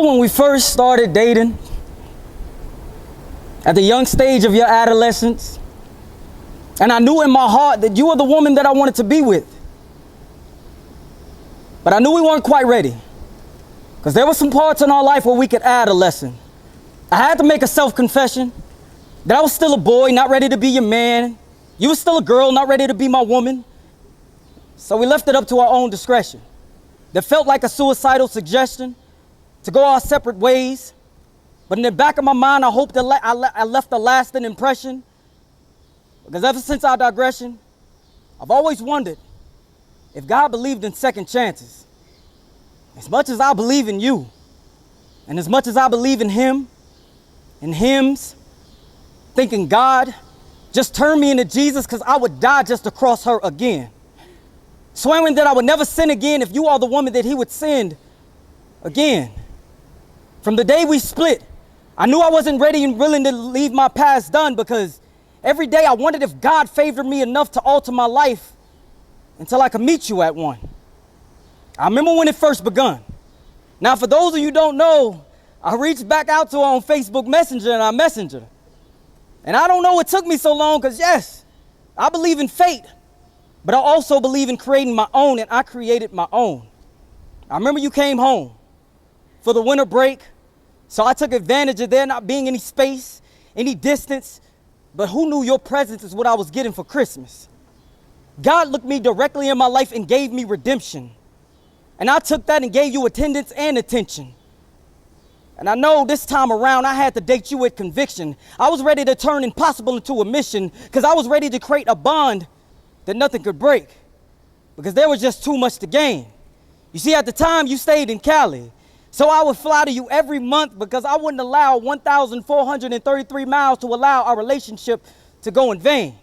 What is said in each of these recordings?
When we first started dating, at the young stage of your adolescence, and I knew in my heart that you were the woman that I wanted to be with. But I knew we weren't quite ready, because there were some parts in our life where we could add a lesson. I had to make a self-confession that I was still a boy, not ready to be your man. You were still a girl, not ready to be my woman. So we left it up to our own discretion. That felt like a suicidal suggestion to go our separate ways. But in the back of my mind, I hope that I left a lasting impression. Because ever since our digression, I've always wondered if God believed in second chances. As much as I believe in you, and as much as I believe in Him, in hymns, thinking God, just turn me into Jesus because I would die just to cross her again. Swearing that I would never sin again if you are the woman that He would send again. From the day we split, I knew I wasn't ready and willing to leave my past done, because every day I wondered if God favored me enough to alter my life until I could meet you at one. I remember when it first begun. Now, for those of you who don't know, I reached back out to her on Facebook Messenger and I messaged her. And I don't know it took me so long, because yes, I believe in fate, but I also believe in creating my own, and I created my own. I remember you came home for the winter break, so I took advantage of there not being any space, any distance, but who knew your presence is what I was getting for Christmas? God looked me directly in my life and gave me redemption. And I took that and gave you attendance and attention. And I know this time around I had to date you with conviction. I was ready to turn impossible into a mission, because I was ready to create a bond that nothing could break, because there was just too much to gain. You see, at the time you stayed in Cali, so I would fly to you every month, because I wouldn't allow 1,433 miles to allow our relationship to go in vain.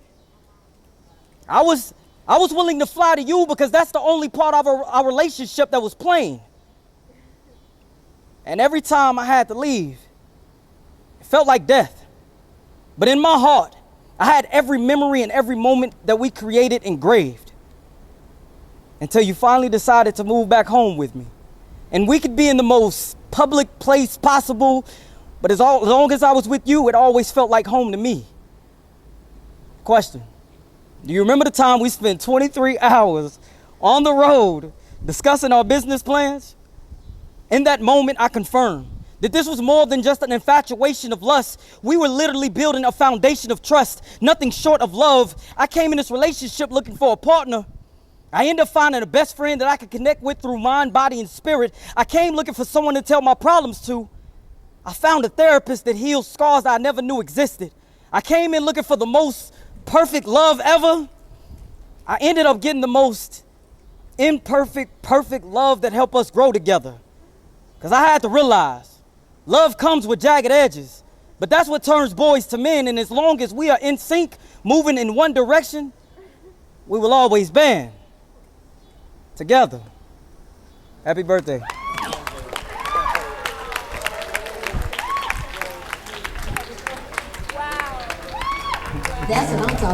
I was willing to fly to you because that's the only part of our relationship that was plain. And every time I had to leave, it felt like death. But in my heart, I had every memory and every moment that we created engraved, until you finally decided to move back home with me. And we could be in the most public place possible, but as long as I was with you, it always felt like home to me. Question: do you remember the time we spent 23 hours on the road discussing our business plans? In that moment, I confirmed that this was more than just an infatuation of lust. We were literally building a foundation of trust, nothing short of love. I came in this relationship looking for a partner. I ended up finding a best friend that I could connect with through mind, body, and spirit. I came looking for someone to tell my problems to. I found a therapist that heals scars I never knew existed. I came in looking for the most perfect love ever. I ended up getting the most imperfect, perfect love that helped us grow together. Because I had to realize love comes with jagged edges, but that's what turns boys to men. And as long as we are in sync, moving in one direction, we will always band together. Happy birthday. That's what I'm talking about.